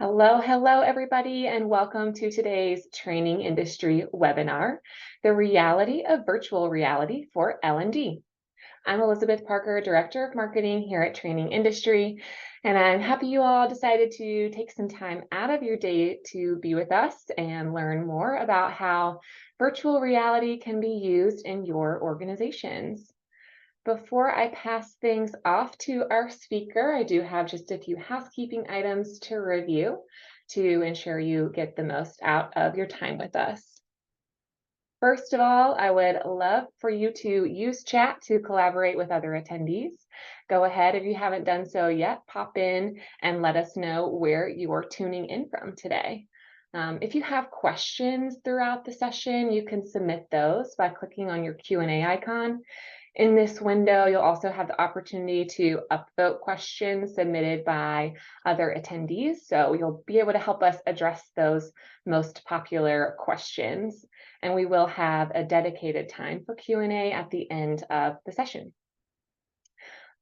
Hello, hello, everybody, and welcome to today's training industry webinar, The Reality of Virtual Reality for L&D. I'm Elizabeth Parker, Director of Marketing here at Training Industry, and I'm happy you all decided to take some time out of your day to be with us and learn more about how virtual reality can be used in your organizations. Before I pass things off to our speaker, I do have just a few housekeeping items to review to ensure you get the most out of your time with us. First of all, I would love for you to use chat to collaborate with other attendees. Go ahead, if you haven't done so yet, pop in and let us know where you are tuning in from today. If you have questions throughout the session, you can submit those by clicking on your Q&A icon. In this window, you'll also have the opportunity to upvote questions submitted by other attendees. So you'll be able to help us address those most popular questions. And we will have a dedicated time for Q&A at the end of the session.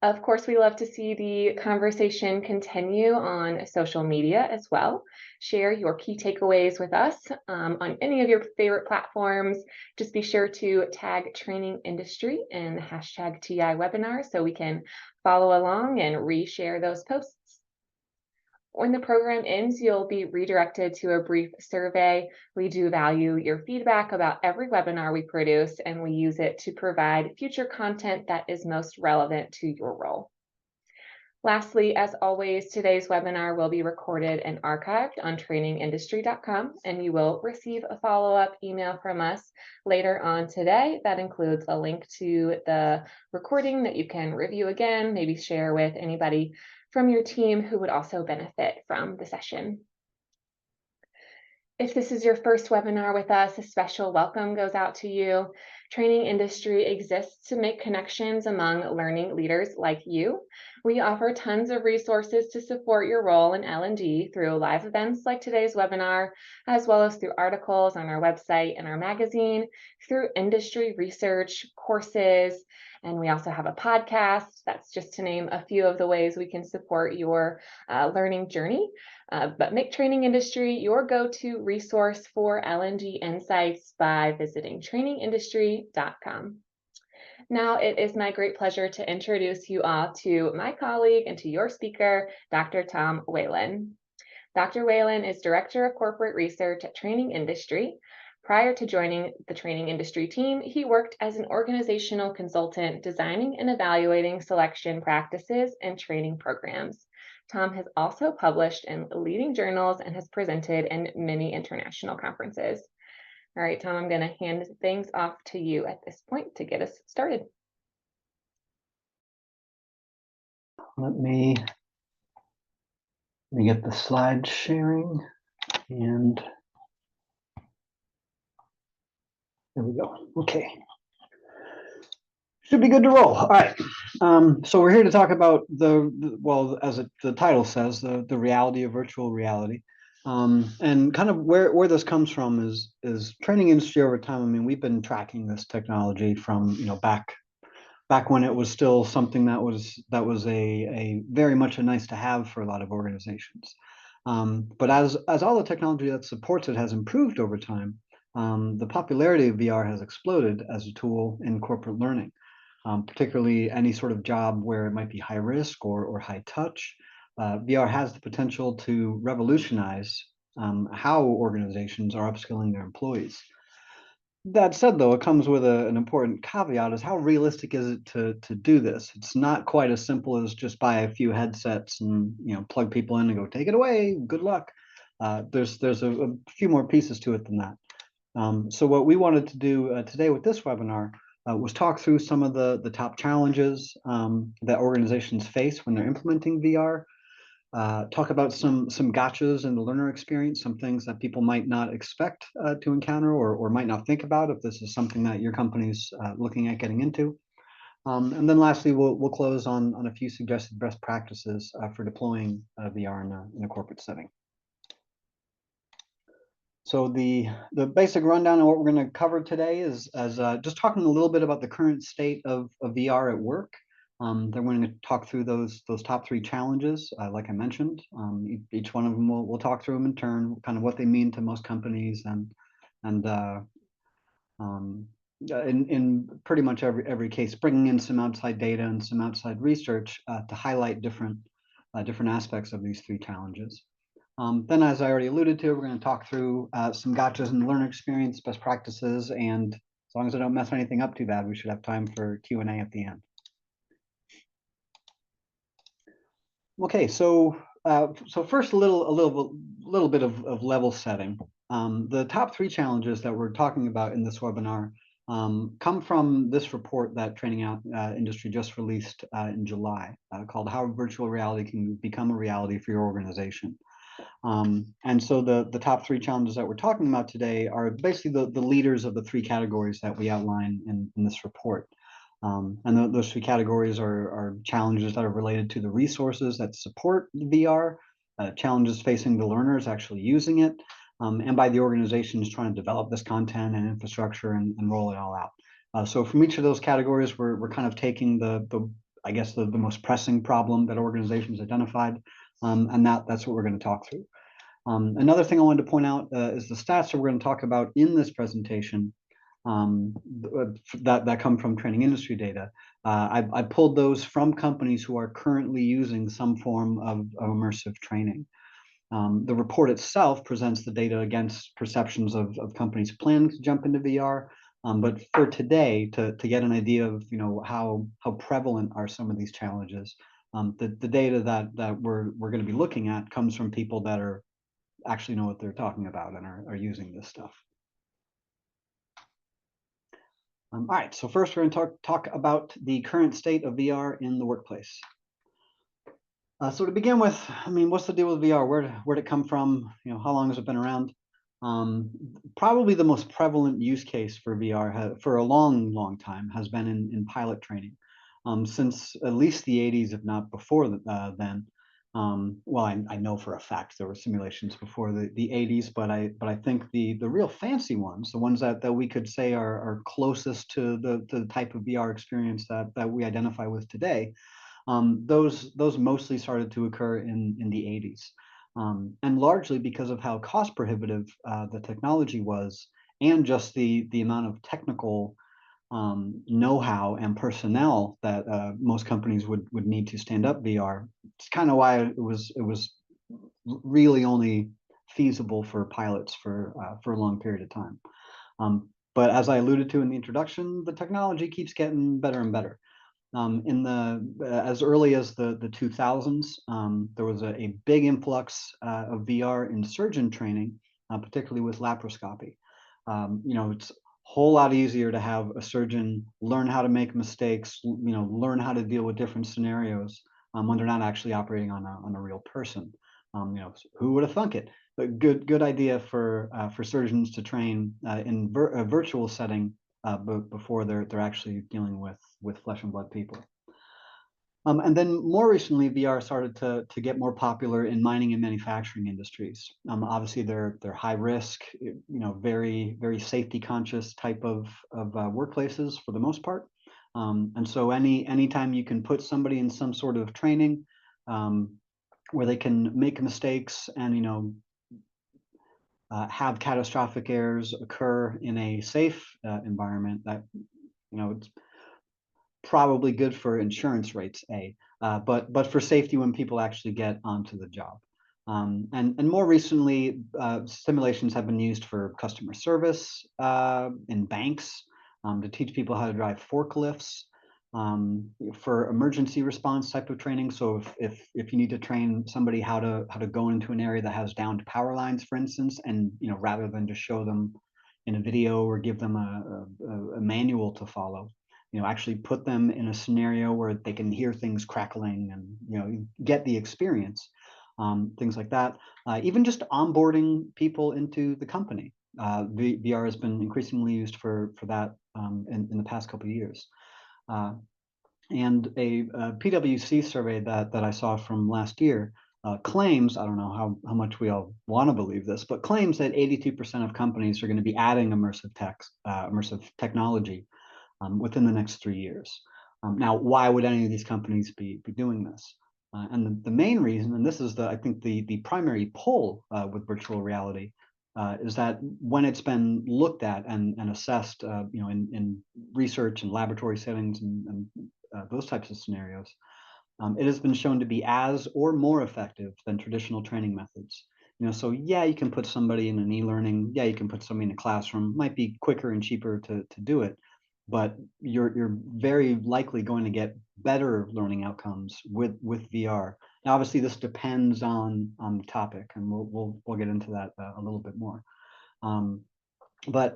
Of course, we love to see the conversation continue on social media as well. Share your key takeaways with us on any of your favorite platforms. Just be sure to tag Training Industry and the hashtag TI webinar so we can follow along and reshare those posts. When the program ends, you'll be redirected to a brief survey. We do value your feedback about every webinar we produce, and we use it to provide future content that is most relevant to your role. Lastly, as always, today's webinar will be recorded and archived on trainingindustry.com, and you will receive a follow-up email from us later on today that includes a link to the recording that you can review again, maybe share with anybody from your team who would also benefit from the session. If this is your first webinar with us, a special welcome goes out to you. Training Industry exists to make connections among learning leaders like you. We offer tons of resources to support your role in L&D through live events like today's webinar, as well as through articles on our website and our magazine, through industry research, courses, and we also have a podcast. That's just to name a few of the ways we can support your learning journey. But make Training Industry your go-to resource for L&D insights by visiting trainingindustry.com. Now it is my great pleasure to introduce you all to my colleague and to your speaker, Dr. Tom Whelan. Dr. Whelan is Director of Corporate Research at Training Industry. Prior to joining the Training Industry team, he worked as an organizational consultant designing and evaluating selection practices and training programs. Tom has also published in leading journals and has presented in many international conferences. All right, Tom, I'm going to hand things off to you at this point to get us started. Let me get the slide sharing, and there we go. Okay. Should be good to roll. All right. So we're here to talk about well, as the title says, the reality of virtual reality. And kind of where this comes from is Training Industry over time. I mean, we've been tracking this technology from back when it was still something that was a very much a nice to have for a lot of organizations. But as all the technology that supports it has improved over time, the popularity of VR has exploded as a tool in corporate learning. Particularly any sort of job where it might be high risk or high touch. VR has the potential to revolutionize how organizations are upskilling their employees. That said, though, it comes with an important caveat: is how realistic is it to do this? It's not quite as simple as just buy a few headsets and plug people in and go take it away. Good luck. There's a few more pieces to it than that. So what we wanted to do today with this webinar was talk through some of the top challenges that organizations face when they're implementing VR, talk about some gotchas in the learner experience, some things that people might not expect to encounter or might not think about if this is something that your company's looking at getting into. And then lastly, we'll close on a few suggested best practices for deploying VR in a corporate setting. So the basic rundown of what we're going to cover today is just talking a little bit about the current state of VR at work, They're going to talk through those top three challenges, like I mentioned. Each one of them we'll talk through them in turn, kind of what they mean to most companies, and um, in pretty much every case, bringing in some outside data and some outside research to highlight different aspects of these three challenges. Then, as I already alluded to, we're going to talk through some gotchas in the learner experience, best practices, and as long as I don't mess anything up too bad, we should have time for Q&A at the end. Okay, so first a little bit of level setting. The top three challenges that we're talking about in this webinar come from this report that Training Industry just released in July, called "How Virtual Reality Can Become a Reality for Your Organization." And so the top three challenges that we're talking about today are basically the leaders of the three categories that we outline in this report. And those three categories are challenges that are related to the resources that support VR, challenges facing the learners actually using it, and by the organizations trying to develop this content and infrastructure and roll it all out. So from each of those categories, we're kind of taking I guess the most pressing problem that organizations identified, and that's what we're going to talk through. Another thing I wanted to point out is the stats that we're going to talk about in this presentation that come from training industry data. I pulled those from companies who are currently using some form of immersive training. The report itself presents the data against perceptions of companies planning to jump into VR. But for today, to get an idea of how prevalent are some of these challenges, the data that we're going to be looking at comes from people that are actually know what they're talking about and are using this stuff. All right, so first we're going to talk about the current state of VR in the workplace. So to begin with, I mean, what's the deal with VR? Where'd it come from? How long has it been around? Probably the most prevalent use case for VR for a long time has been in pilot training, since at least the 80s, if not before then. Well, I know for a fact there were simulations before the 80s, but I think the real fancy ones, the ones that we could say are closest to the type of VR experience that we identify with today, those mostly started to occur in the 80s, and largely because of how cost prohibitive the technology was, and just the amount of technical know-how and personnel that most companies would need to stand up VR. It's kind of why it was really only feasible for pilots for a long period of time. But as I alluded to in the introduction, the technology keeps getting better and better. As early as the 2000s, there was a big influx of VR in surgeon training, particularly with laparoscopy. It's a whole lot easier to have a surgeon learn how to make mistakes, learn how to deal with different scenarios when they're not actually operating on a real person. Who would have thunk it? But good idea for surgeons to train in a virtual setting before they're actually dealing with flesh and blood people. And then more recently, VR started to get more popular in mining and manufacturing industries. Obviously, they're high risk, very safety conscious type of workplaces for the most part. And so anytime you can put somebody in some sort of training where they can make mistakes and have catastrophic errors occur in a safe environment, that it's probably good for insurance rates, but for safety when people actually get onto the job. And more recently, simulations have been used for customer service in banks, to teach people how to drive forklifts, for emergency response type of training. So if you need to train somebody how to go into an area that has downed power lines, for instance, and rather than just show them in a video or give them a manual to follow, actually put them in a scenario where they can hear things crackling and get the experience, things like that. Even just onboarding people into the company, VR has been increasingly used for that in the past couple of years. And a PwC survey that I saw from last year claims, I don't know how much we all want to believe this, but claims that 82% of companies are going to be adding immersive technology within the next 3 years. Now, why would any of these companies be doing this? And the main reason, and this is I think the primary pull with virtual reality, is that when it's been looked at and assessed, in research and laboratory settings and those types of scenarios, it has been shown to be as or more effective than traditional training methods. So yeah, you can put somebody in an e-learning, yeah, you can put somebody in a classroom, might be quicker and cheaper to do it, but you're very likely going to get better learning outcomes with VR. Now, obviously, this depends on the topic, and we'll get into that a little bit more. But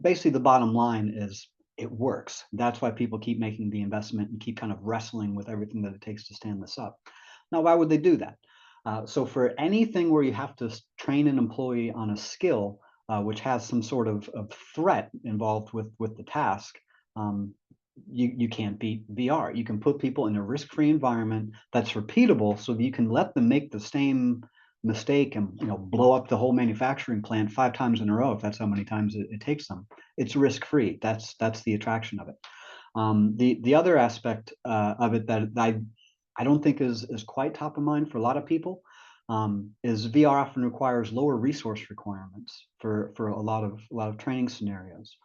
basically, the bottom line is it works. That's why people keep making the investment and keep kind of wrestling with everything that it takes to stand this up. Now, why would they do that? So for anything where you have to train an employee on a skill which has some sort of threat involved with the task, you can't beat VR. You can put people in a risk-free environment that's repeatable, so that you can let them make the same mistake and blow up the whole manufacturing plant 5 times in a row if that's how many times it takes them. It's risk-free. That's the attraction of it. The other aspect of it that I don't think is quite top of mind for a lot of people is VR often requires lower resource requirements for a lot of training scenarios.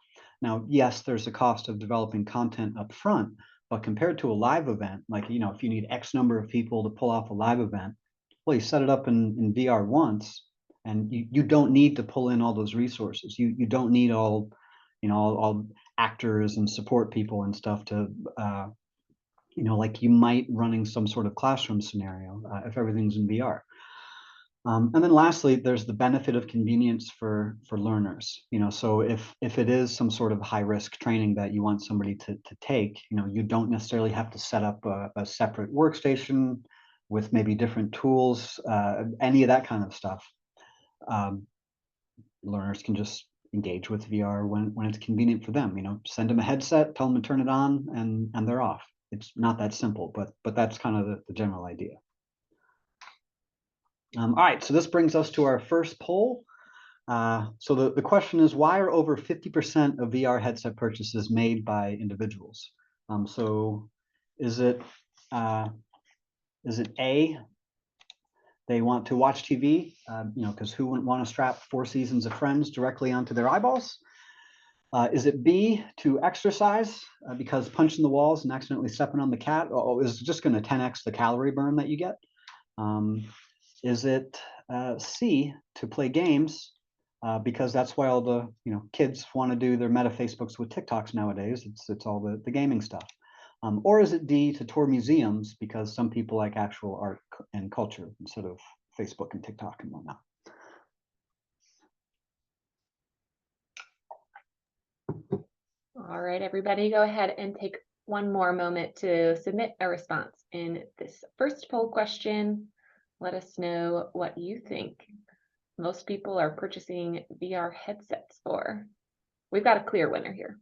Now, yes, there's a cost of developing content up front, but compared to a live event, like if you need X number of people to pull off a live event, well, you set it up in VR once, and you don't need to pull in all those resources. You don't need all actors and support people and stuff to like you might running some sort of classroom scenario if everything's in VR. And then lastly, there's the benefit of convenience for learners. So if it is some sort of high risk training that you want somebody to take, you don't necessarily have to set up a separate workstation with maybe different tools, any of that kind of stuff. Learners can just engage with VR when it's convenient for them. Send them a headset, tell them to turn it on, and they're off. It's not that simple, but that's kind of the general idea. All right, so this brings us to our first poll. So the question is, why are over 50% of VR headset purchases made by individuals? So is it A, they want to watch TV, because who wouldn't want to strap 4 seasons of Friends directly onto their eyeballs? Is it B, to exercise, because punching the walls and accidentally stepping on the cat is just going to 10x the calorie burn that you get? Is it C, to play games, because that's why all the kids want to do their meta Facebooks with TikToks nowadays. It's all the gaming stuff. Or is it D, to tour museums, because some people like actual art and culture instead of Facebook and TikTok and whatnot? All right, everybody, go ahead and take one more moment to submit a response in this first poll question. Let us know what you think most people are purchasing VR headsets for. We've got a clear winner here.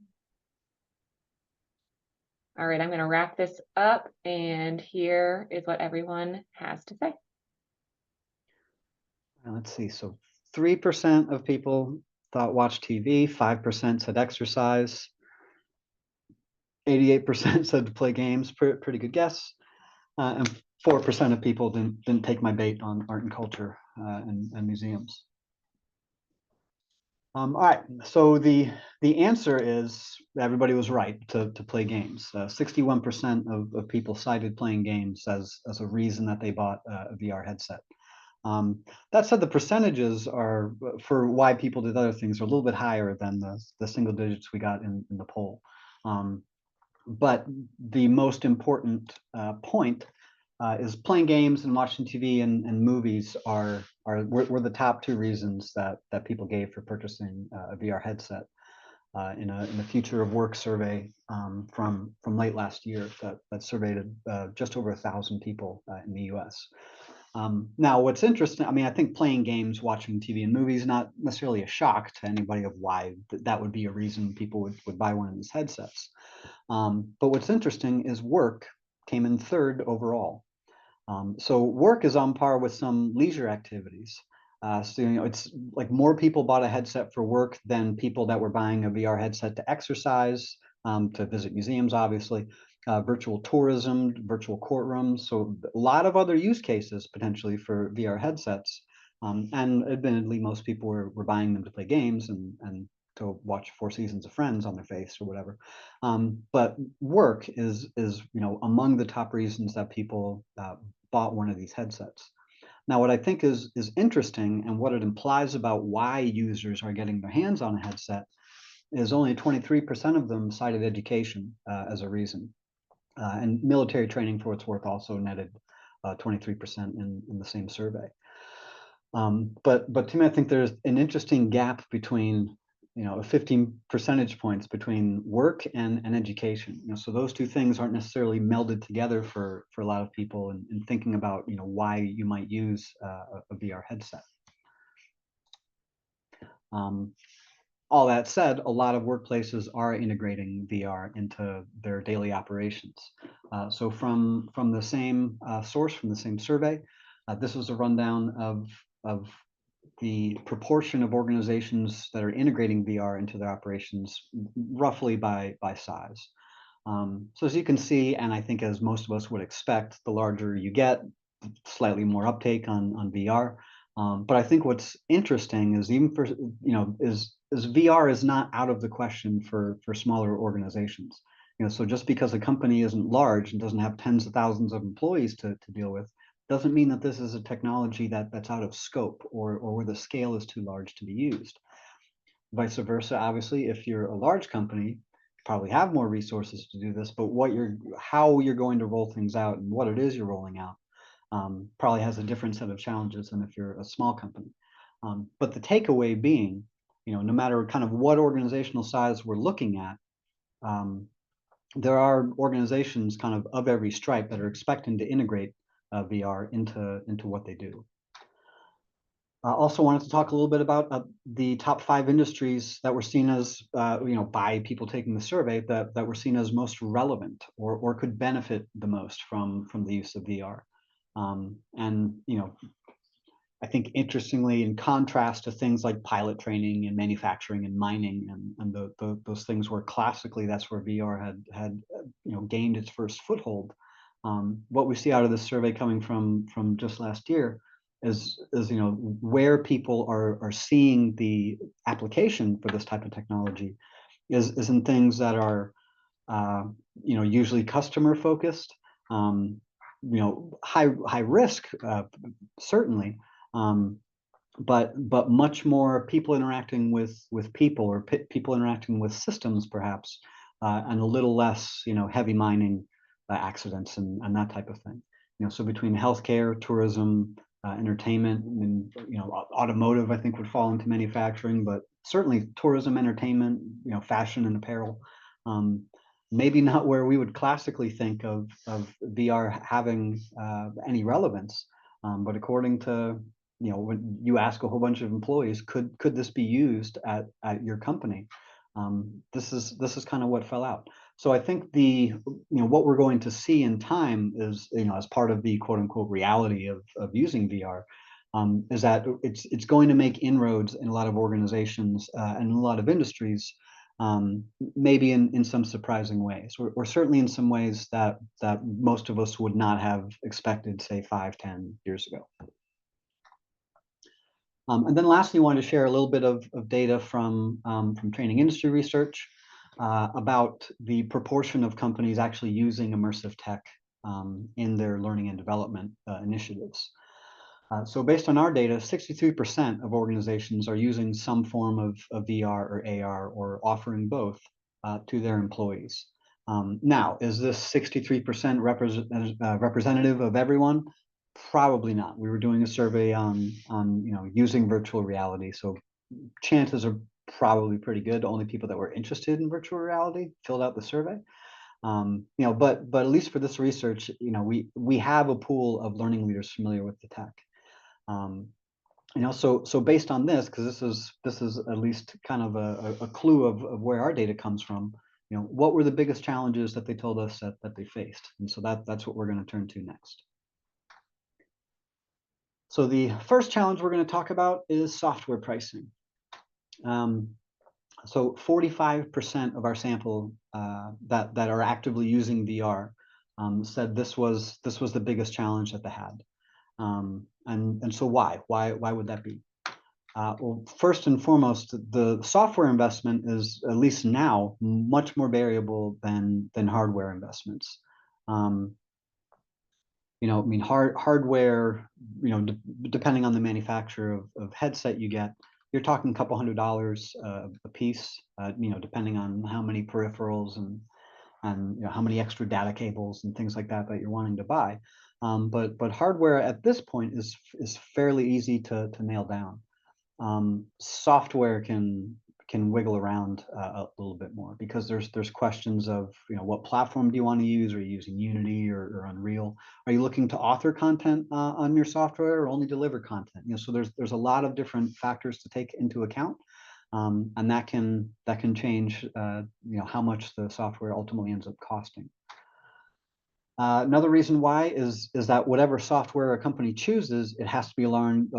All right, I'm going to wrap this up, and here is what everyone has to say. Let's see. So 3% of people thought watch TV, 5% said exercise, 88% said to play games. Pretty good guess. And 4% of people didn't take my bait on art and culture and museums. All right, so the answer is everybody was right to play games. 61% of people cited playing games as a reason that they bought a VR headset. That said, the percentages are for why people did other things are a little bit higher than the single digits we got in the poll. But the most important point is playing games and watching TV and movies were the top 2 reasons that people gave for purchasing a VR headset in a future of work survey from late last year that surveyed just over 1,000 people in the U.S. Now, what's interesting, I think playing games, watching TV and movies, not necessarily a shock to anybody of why that would be a reason people would buy one of these headsets. But what's interesting is work came in 3rd overall. So work is on par with some leisure activities. So it's like more people bought a headset for work than people that were buying a VR headset to exercise, to visit museums, obviously, virtual tourism, virtual courtrooms. So a lot of other use cases potentially for VR headsets. And admittedly, most people were buying them to play games and to watch Four Seasons of Friends on their face or whatever. But work is among the top reasons that people bought one of these headsets. Now, what I think is interesting and what it implies about why users are getting their hands on a headset is only 23% of them cited education as a reason. And military training, for what it's worth, also netted 23% in the same survey. But to me, I think there's an interesting gap between 15 percentage points between work and education. So those two things aren't necessarily melded together for a lot of people in thinking about why you might use a VR headset. All that said, a lot of workplaces are integrating VR into their daily operations. So from the same source, from the same survey, this was a rundown of the proportion of organizations that are integrating VR into their operations, roughly by size. So as you can see, and I think as most of us would expect, the larger you get, slightly more uptake on VR. But I think what's interesting is even for is VR is not out of the question for smaller organizations. So just because a company isn't large and doesn't have tens of thousands of employees to deal with, doesn't mean that this is a technology that's out of scope or where the scale is too large to be used. Vice versa, obviously, if you're a large company, you probably have more resources to do this, but how you're going to roll things out and what it is you're rolling out probably has a different set of challenges than if you're a small company. But the takeaway being, no matter kind of what organizational size we're looking at, there are organizations kind of every stripe that are expecting to integrate VR into what they do. I also wanted to talk a little bit about the top 5 industries that were seen as, by people taking the survey that were seen as most relevant or could benefit the most from the use of VR. And I think interestingly, in contrast to things like pilot training and manufacturing and mining and those things where classically that's where VR had gained its first foothold. What we see out of this survey coming from just last year is where people are seeing the application for this type of technology is in things that are usually customer focused, high risk certainly, but much more people interacting with people or people interacting with systems perhaps, and a little less heavy mining accidents and that type of thing. So between healthcare, tourism, entertainment, and automotive, I think would fall into manufacturing, but certainly tourism, entertainment, fashion and apparel. Maybe not where we would classically think of VR having any relevance, but according to when you ask a whole bunch of employees, could this be used at your company? This is kind of what fell out. So I think what we're going to see in time is as part of the quote unquote reality of using VR, is that it's going to make inroads in a lot of organizations and a lot of industries, maybe in some surprising ways, or certainly in some ways that most of us would not have expected, say 5-10 years ago. And then lastly, I wanted to share a little bit of data from training industry research about the proportion of companies actually using immersive tech in their learning and development initiatives. So based on our data, 63% of organizations are using some form of VR or AR or offering both to their employees. Now, is this 63% representative of everyone? Probably not. We were doing a survey on using virtual reality, so chances are probably pretty good. Only people that were interested in virtual reality filled out the survey. But at least for this research, we have a pool of learning leaders familiar with the tech. So based on this, because this is at least kind of a clue of where our data comes from. What were the biggest challenges that they told us that they faced, and so that's what we're going to turn to next. So the first challenge we're going to talk about is software pricing. So 45% of our sample that are actively using VR said this was the biggest challenge that they had. And so why would that be? Well, first and foremost, the software investment is, at least now, much more variable than hardware investments. I mean, hardware, depending on the manufacturer of headset you get, you're talking a couple $100 a piece, depending on how many peripherals and how many extra data cables and things like that you're wanting to buy. But hardware at this point is fairly easy to nail down. Software can wiggle around a little bit more, because there's questions of what platform do you want to use? Are you using Unity or Unreal? Are you looking to author content on your software, or only deliver content? So there's a lot of different factors to take into account, and that can change how much the software ultimately ends up costing. Another reason why is that whatever software a company chooses, it has to be aligned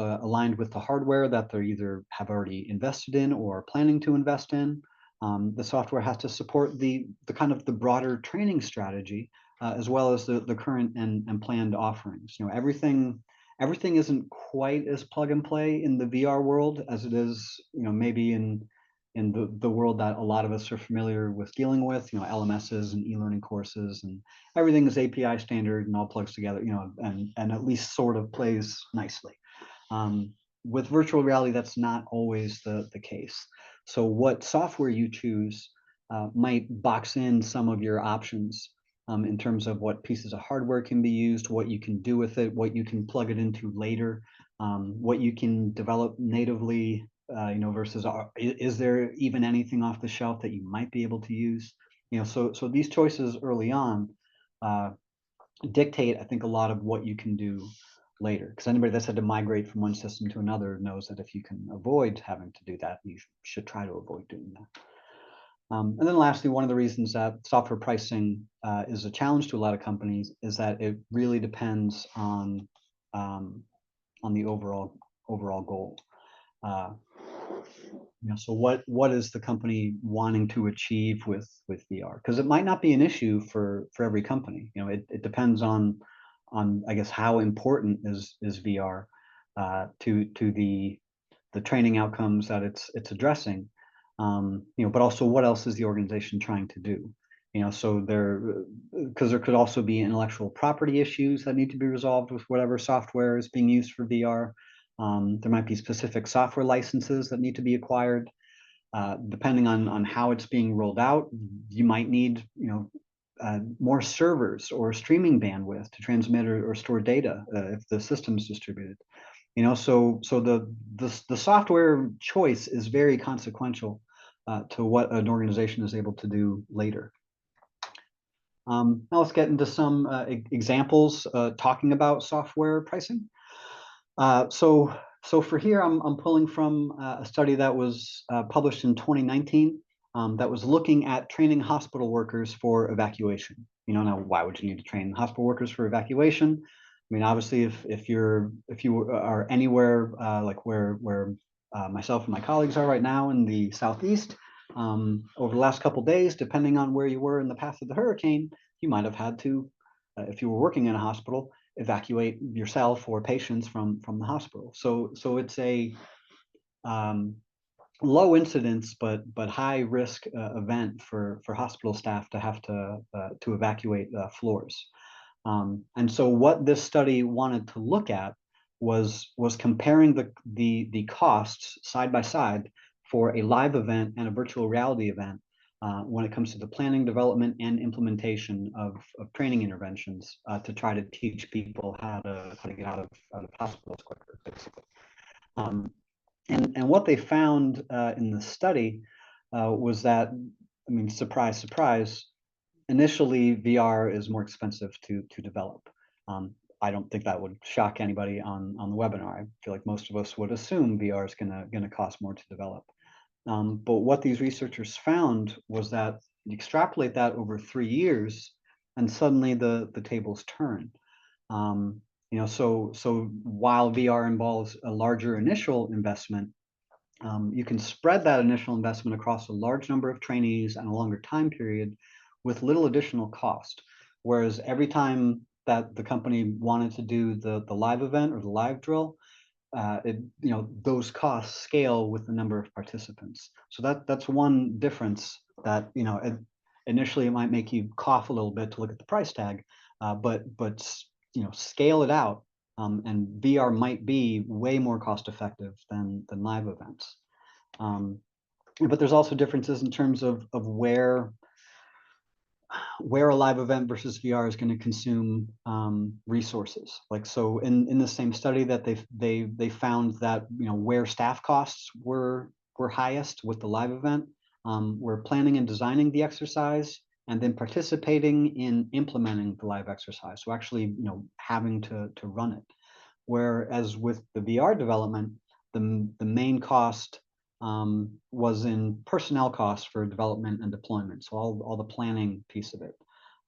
with the hardware that they either have already invested in or planning to invest in. The software has to support the kind of the broader training strategy, as well as the current and planned offerings. Everything isn't quite as plug and play in the VR world as it is, maybe in the world that a lot of us are familiar with dealing with, LMSs and e-learning courses, and everything is API standard and all plugs together, and at least sort of plays nicely. With virtual reality, that's not always the case. So what software you choose might box in some of your options in terms of what pieces of hardware can be used, what you can do with it, what you can plug it into later, what you can develop natively, versus is there even anything off the shelf that you might be able to use? So these choices early on dictate, I think, a lot of what you can do later. Because anybody that's had to migrate from one system to another knows that if you can avoid having to do that, you should try to avoid doing that. And then lastly, one of the reasons that software pricing is a challenge to a lot of companies is that it really depends on the overall goal. So what is the company wanting to achieve with VR? Because it might not be an issue for every company. It depends on I guess how important is VR to the training outcomes that it's addressing. But also what else is the organization trying to do? So because there could also be intellectual property issues that need to be resolved with whatever software is being used for VR. There might be specific software licenses that need to be acquired. Depending on how it's being rolled out, you might need more servers or streaming bandwidth to transmit or store data if the system's distributed. So the software choice is very consequential to what an organization is able to do later. Now let's get into some examples talking about software pricing. So for here, I'm pulling from a study that was published in 2019 that was looking at training hospital workers for evacuation. Now why would you need to train hospital workers for evacuation? I mean, obviously, if you are anywhere like where myself and my colleagues are right now in the Southeast, over the last couple of days, depending on where you were in the path of the hurricane, you might have had to, if you were working in a hospital, evacuate yourself or patients from the hospital. So it's a low incidence but high risk event for hospital staff to have to evacuate floors. And so what this study wanted to look at was comparing the costs side by side for a live event and a virtual reality event when it comes to the planning, development, and implementation of training interventions to try to teach people how to get out of hospitals quicker, basically. And what they found in the study was that, I mean, surprise, surprise, initially VR is more expensive to develop. I don't think that would shock anybody on the webinar. I feel like most of us would assume VR is gonna cost more to develop. But what these researchers found was that you extrapolate that over 3 years, and suddenly the tables turn. So while VR involves a larger initial investment, You can spread that initial investment across a large number of trainees and a longer time period with little additional cost. Whereas every time that the company wanted to do the live event or the live drill, those costs scale with the number of participants. So that's one difference that, initially it might make you cough a little bit to look at the price tag, but scale it out, and VR might be way more cost effective than live events. But there's also differences in terms of where a live event versus VR is going to consume resources. Like, so in the same study that they found that where staff costs were highest with the live event, were planning and designing the exercise and then participating in implementing the live exercise. So actually, having to run it. Whereas with the VR development, the main cost was in personnel costs for development and deployment. So all the planning piece of it.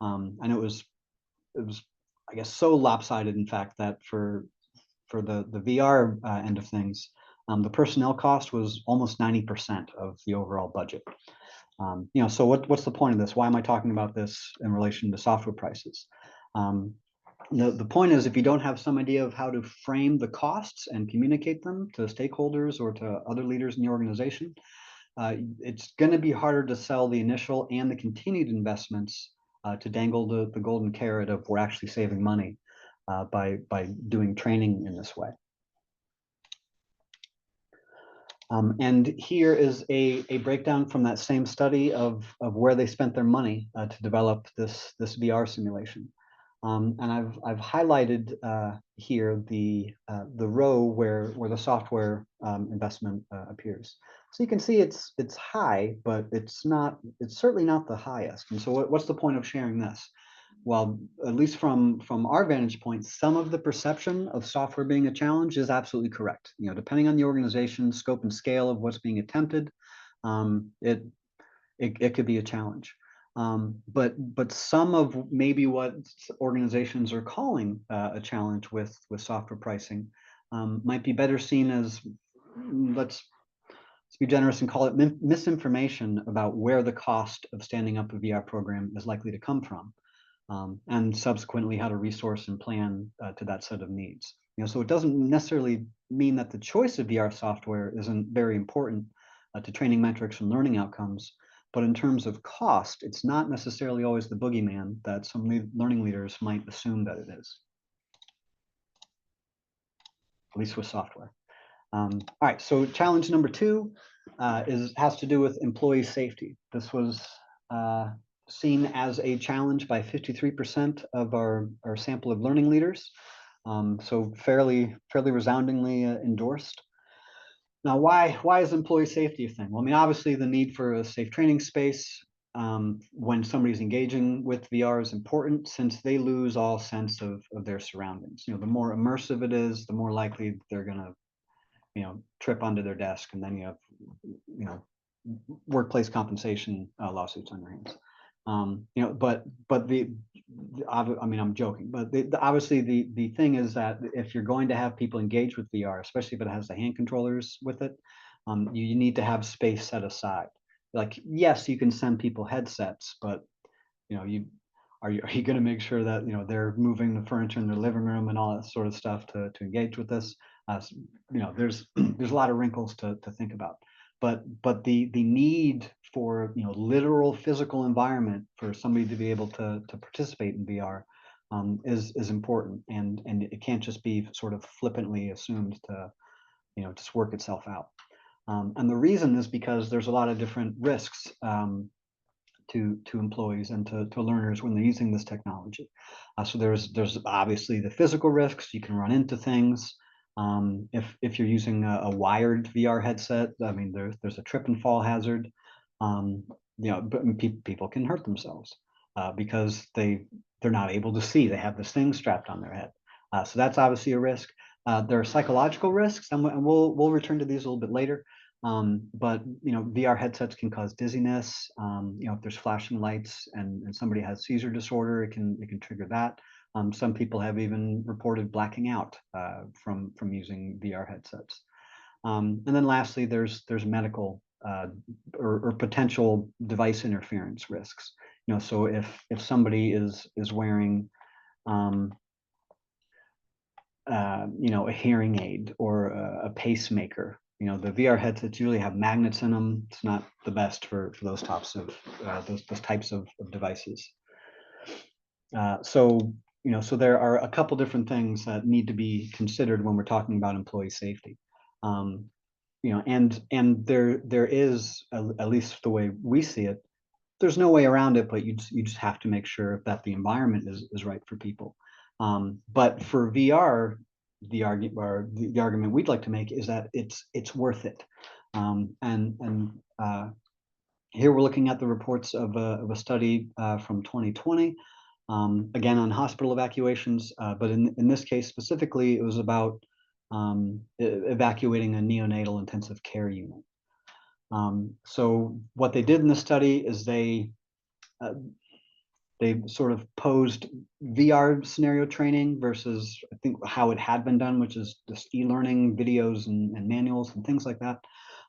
And it was, I guess, so lopsided, in fact, that for the VR end of things, the personnel cost was almost 90% of the overall budget. So what's the point of this? Why am I talking about this in relation to software prices? The point is, if you don't have some idea of how to frame the costs and communicate them to stakeholders or to other leaders in the organization, it's going to be harder to sell the initial and the continued investments, to dangle the golden carrot of we're actually saving money by doing training in this way. And here is a breakdown from that same study of where they spent their money to develop this VR simulation. And I've highlighted here the row where the software investment appears. So you can see it's high, but it's certainly not the highest. And so what's the point of sharing this? Well, at least from our vantage point, some of the perception of software being a challenge is absolutely correct. Depending on the organization, scope and scale of what's being attempted, it could be a challenge. But some of maybe what organizations are calling a challenge with software pricing might be better seen as, let's be generous and call it misinformation about where the cost of standing up a VR program is likely to come from. And subsequently how to resource and plan to that set of needs. So it doesn't necessarily mean that the choice of VR software isn't very important to training metrics and learning outcomes, but in terms of cost, it's not necessarily always the boogeyman that some learning leaders might assume that it is, at least with software. All right, so challenge number 2 has to do with employee safety. This was seen as a challenge by 53% of our sample of learning leaders. So fairly resoundingly endorsed. Now, why is employee safety a thing? Well, I mean, obviously the need for a safe training space when somebody's engaging with VR is important, since they lose all sense of their surroundings. The more immersive it is, the more likely they're gonna trip onto their desk, and then you have workplace compensation lawsuits on your hands. I mean, I'm joking, but obviously the thing is that if you're going to have people engage with VR, especially if it has the hand controllers with it, you need to have space set aside. Like, yes, you can send people headsets, but are you going to make sure that they're moving the furniture in their living room and all that sort of stuff to engage with this? There's a lot of wrinkles to think about. But the need for literal physical environment for somebody to be able to participate in VR is important, and it can't just be sort of flippantly assumed to just work itself out. And the reason is because there's a lot of different risks to employees and to learners when they're using this technology. So there's obviously the physical risks. You can run into things. If you're using a wired VR headset, I mean, there's a trip and fall hazard. But people can hurt themselves because they're not able to see. They have this thing strapped on their head. So that's obviously a risk. There are psychological risks, and we'll return to these a little bit later. But VR headsets can cause dizziness. If there's flashing lights and somebody has seizure disorder, it can trigger that. Some people have even reported blacking out from using VR headsets. And then lastly, there's medical or potential device interference risks. So if somebody is wearing a hearing aid or a pacemaker. The VR headsets usually have magnets in them. It's not the best for those types of devices. So there are a couple different things that need to be considered when we're talking about employee safety. And there is, at least the way we see it, there's no way around it, but you just have to make sure that the environment is right for people. But for VR, the argument we'd like to make is that it's worth it. And here we're looking at the reports of a study from 2020, again on hospital evacuations, but in this case specifically, it was about evacuating a neonatal intensive care unit. So what they did in the study is they sort of posed VR scenario training versus, I think, how it had been done, which is just e-learning videos and manuals and things like that.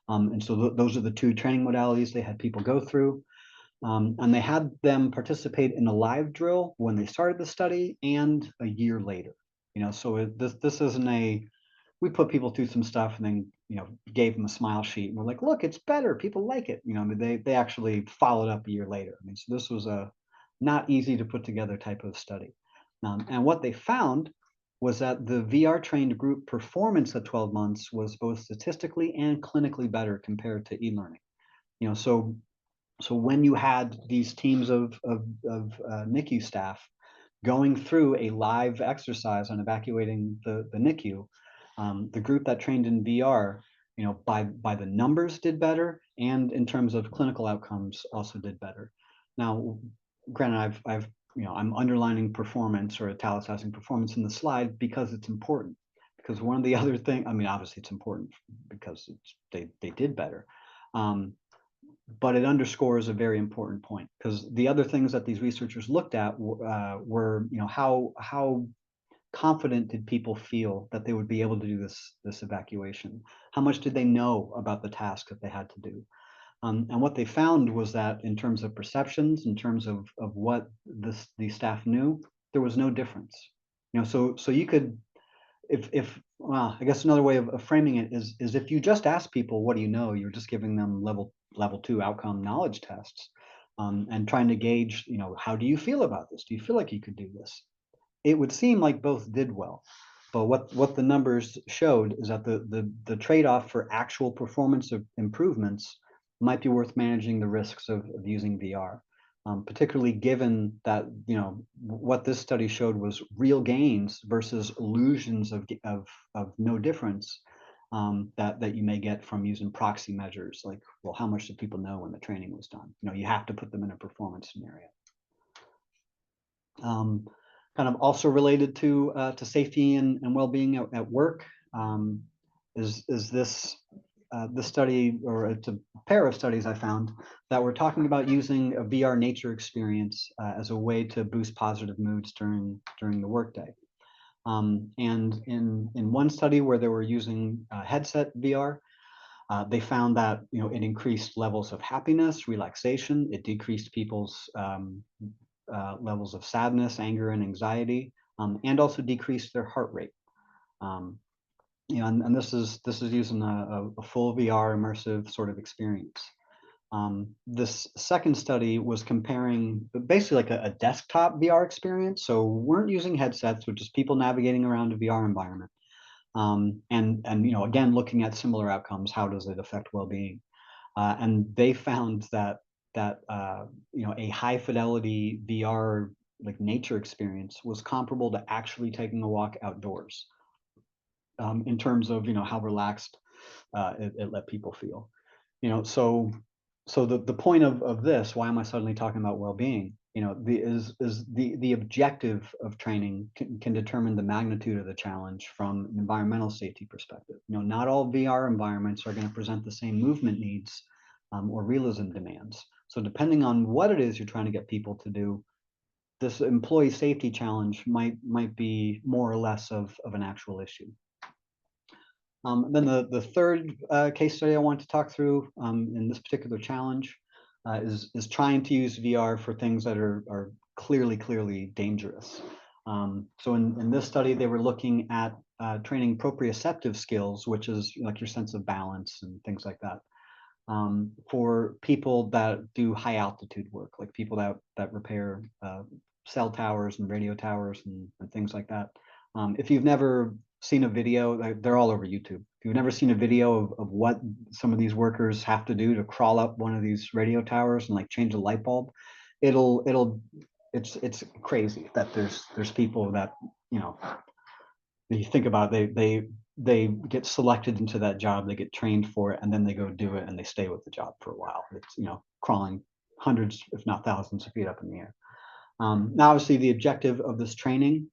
And so those are the two training modalities they had people go through. And they had them participate in a live drill when they started the study and a year later. So this isn't we put people through some stuff and then gave them a smile sheet and we're like, look, it's better, people like it. They actually followed up a year later. So this was a not easy to put together type of study. And what they found was that the VR trained group performance at 12 months was both statistically and clinically better compared to e-learning. So when you had these teams of NICU staff going through a live exercise on evacuating the NICU, the group that trained in VR, by the numbers did better, and in terms of clinical outcomes also did better. Now, granted, I'm underlining performance or italicizing performance in the slide because it's important. Because one of the other things, obviously it's important because they did better. But it underscores a very important point, because the other things that these researchers looked at were, how confident did people feel that they would be able to do this evacuation? How much did they know about the task that they had to do? And what they found was that in terms of perceptions, in terms of what the staff knew, there was no difference. So you could, well, I guess another way of framing it is if you just ask people, what do you know? You're just giving them level 2 outcome knowledge tests, and trying to gauge, how do you feel about this? Do you feel like you could do this? It would seem like both did well, but what the numbers showed is that the trade-off for actual performance of improvements might be worth managing the risks of using VR. Particularly given that what this study showed was real gains versus illusions of no difference, that you may get from using proxy measures, like, well, how much did people know when the training was done? You have to put them in a performance scenario. Kind of also related to safety and well-being at work, is this study, or it's a pair of studies I found that were talking about using a VR nature experience as a way to boost positive moods during the workday. And in one study where they were using headset VR, they found that it increased levels of happiness, relaxation. It decreased people's levels of sadness, anger, and anxiety, and also decreased their heart rate. And this is using a full VR immersive sort of experience. This second study was comparing basically like a desktop VR experience. So weren't using headsets, which is people navigating around a VR environment. And again, looking at similar outcomes, how does it affect well-being? And they found that a high fidelity VR like nature experience was comparable to actually taking a walk outdoors, in terms of how relaxed it let people feel. So the point of this, why am I suddenly talking about well-being? The objective of training can determine the magnitude of the challenge from an environmental safety perspective. Not all VR environments are going to present the same movement needs or realism demands. So depending on what it is you're trying to get people to do, this employee safety challenge might be more or less of an actual issue. Then the third case study I want to talk through in this particular challenge is trying to use VR for things that are clearly dangerous. So in this study, they were looking at training proprioceptive skills, which is like your sense of balance and things like that, for people that do high altitude work, like people that repair cell towers and radio towers and things like that. If you've never seen a video, they're all over YouTube. If you've never seen a video of what some of these workers have to do to crawl up one of these radio towers and like change a light bulb, it's crazy that there's people that, you know, you think about it, they get selected into that job, they get trained for it, and then they go do it and they stay with the job for a while. It's, you know, crawling hundreds, if not thousands of feet up in the air. Now, obviously, the objective of this training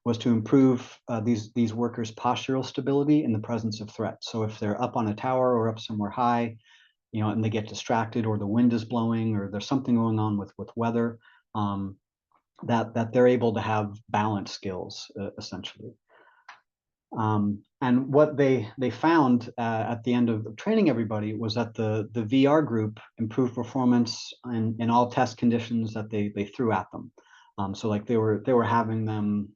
was to improve these workers' postural stability in the presence of threat. So if they're up on a tower or up somewhere high, you know, and they get distracted, or the wind is blowing, or there's something going on with weather, that they're able to have balance skills essentially. And what they found at the end of training everybody was that the VR group improved performance in all test conditions that they threw at them. So like they were having them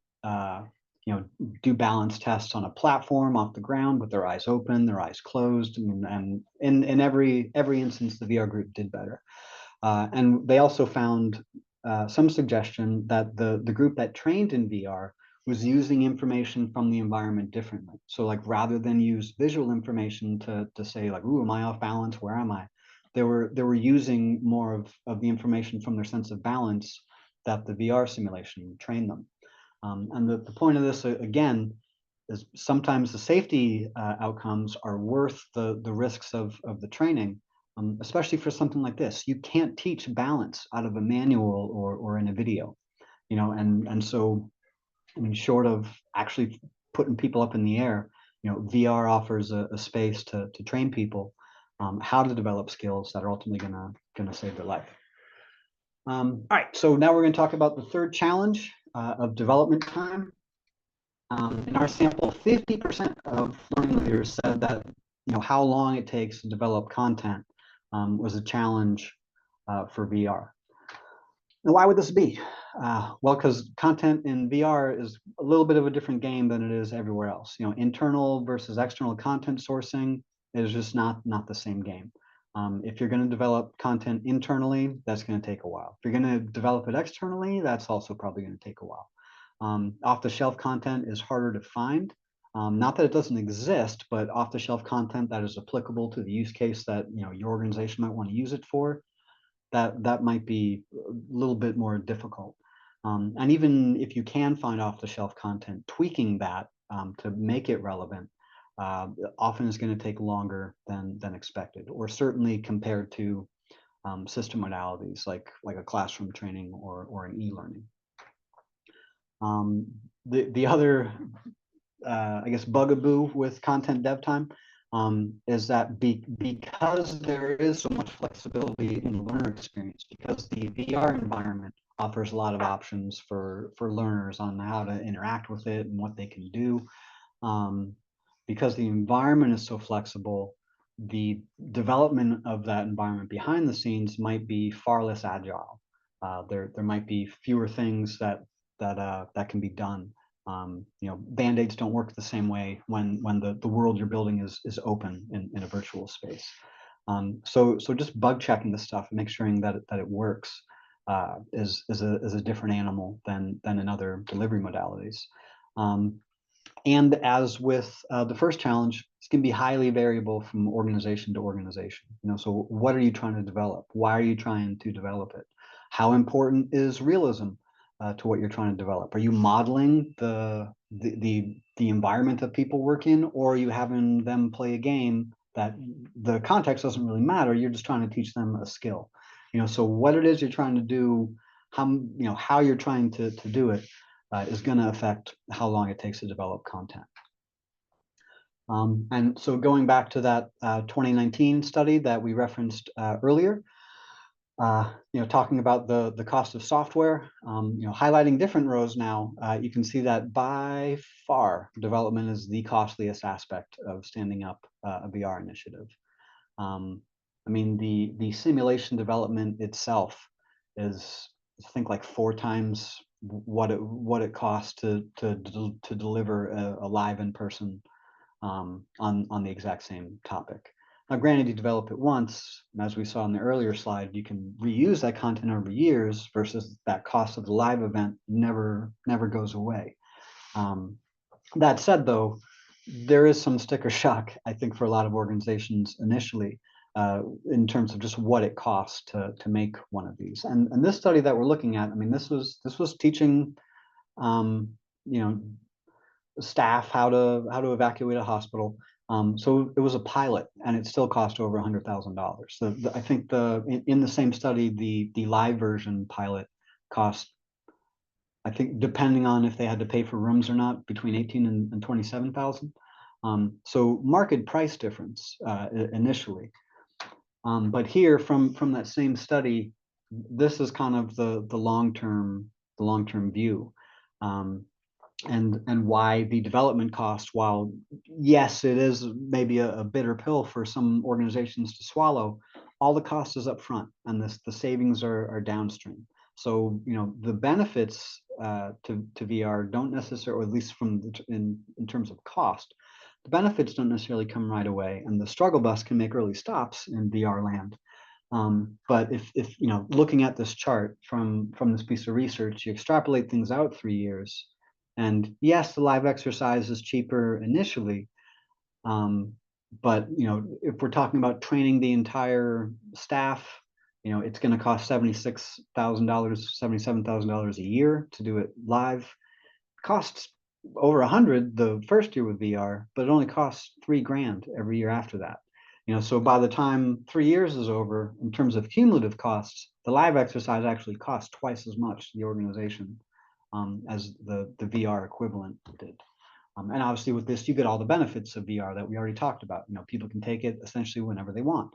you know, do balance tests on a platform off the ground with their eyes open, their eyes closed, and in every instance the VR group did better. And they also found some suggestion that the group that trained in VR was using information from the environment differently. So like rather than use visual information to say like, ooh, am I off balance? Where am I? They were using more of the information from their sense of balance that the VR simulation trained them. And the point of this, again, is sometimes the safety outcomes are worth the risks of the training, especially for something like this. You can't teach balance out of a manual or in a video, you know, and so, I mean, short of actually putting people up in the air, you know, VR offers a space to train people how to develop skills that are ultimately gonna save their life. All right, so now we're going to talk about the third challenge of development time. In our sample, 50% of learning leaders said that, you know, how long it takes to develop content was a challenge for VR. Now, why would this be? Well, because content in VR is a little bit of a different game than it is everywhere else. You know, internal versus external content sourcing is just not the same game. If you're going to develop content internally, that's going to take a while. If you're going to develop it externally, that's also probably going to take a while. Off-the-shelf content is harder to find. Not that it doesn't exist, but off-the-shelf content that is applicable to the use case that, you know, your organization might want to use it for, that might be a little bit more difficult. And even if you can find off-the-shelf content, tweaking that to make it relevant often is going to take longer than expected, or certainly compared to system modalities like a classroom training or an e-learning. The other, I guess, bugaboo with content dev time is that because there is so much flexibility in the learner experience, because the VR environment offers a lot of options for learners on how to interact with it and what they can do. Because the environment is so flexible, the development of that environment behind the scenes might be far less agile. There might be fewer things that can be done. You know, band-aids don't work the same way when the world you're building is open in a virtual space. So just bug checking the stuff and make sure that it works is a different animal than in other delivery modalities. And as with the first challenge, it's going to be highly variable from organization to organization. You know, so what are you trying to develop? Why are you trying to develop it? How important is realism to what you're trying to develop? Are you modeling the environment that people work in, or are you having them play a game that the context doesn't really matter? You're just trying to teach them a skill. You know, so what it is you're trying to do, how you're trying to do it is going to affect how long it takes to develop content. And so going back to that 2019 study that we referenced earlier, Talking about the cost of software, highlighting different rows now, you can see that by far development is the costliest aspect of standing up a VR initiative. I mean, the simulation development itself is, I think, like 4 times what it costs to deliver a live in person on the exact same topic. Now, granted, you develop it once, and as we saw in the earlier slide, you can reuse that content over years versus that cost of the live event never goes away. That said, though, there is some sticker shock, I think, for a lot of organizations initially, in terms of just what it costs to make one of these. And this study that we're looking at, I mean, this was teaching, staff how to evacuate a hospital. So it was a pilot, and it still cost over $100,000. So I think in the same study, the live version pilot cost, I think, depending on if they had to pay for rooms or not, between 18 and 27,000. So market price difference initially. But here, from that same study, this is kind of the long-term view. And why the development cost, while yes, it is maybe a bitter pill for some organizations to swallow, all the cost is up front, and the savings are downstream. So the benefits to VR don't necessarily, or at least in terms of cost, the benefits don't necessarily come right away, and the struggle bus can make early stops in VR land. But if looking at this chart from this piece of research, you extrapolate things out 3 years. And yes, the live exercise is cheaper initially, but if we're talking about training the entire staff, it's going to cost $76,000, $77,000 a year to do it live. It costs over 100 the first year with VR, but it only costs $3,000 every year after that. So by the time 3 years is over, in terms of cumulative costs, the live exercise actually costs twice as much to the organization as the VR equivalent did. And obviously with this, you get all the benefits of VR that we already talked about. People can take it essentially whenever they want.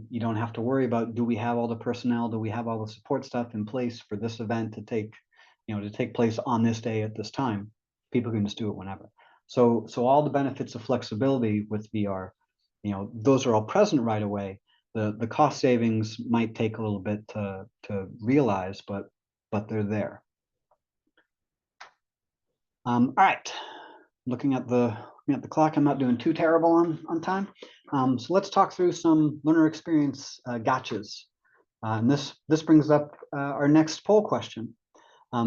You don't have to worry about, do we have all the personnel? Do we have all the support stuff in place for this event to take place on this day at this time? People can just do it whenever. So all the benefits of flexibility with VR, those are all present right away. The cost savings might take a little bit to realize, but they're there. All right, looking at the clock, I'm not doing too terrible on time. So let's talk through some learner experience gotchas. And this brings up our next poll question.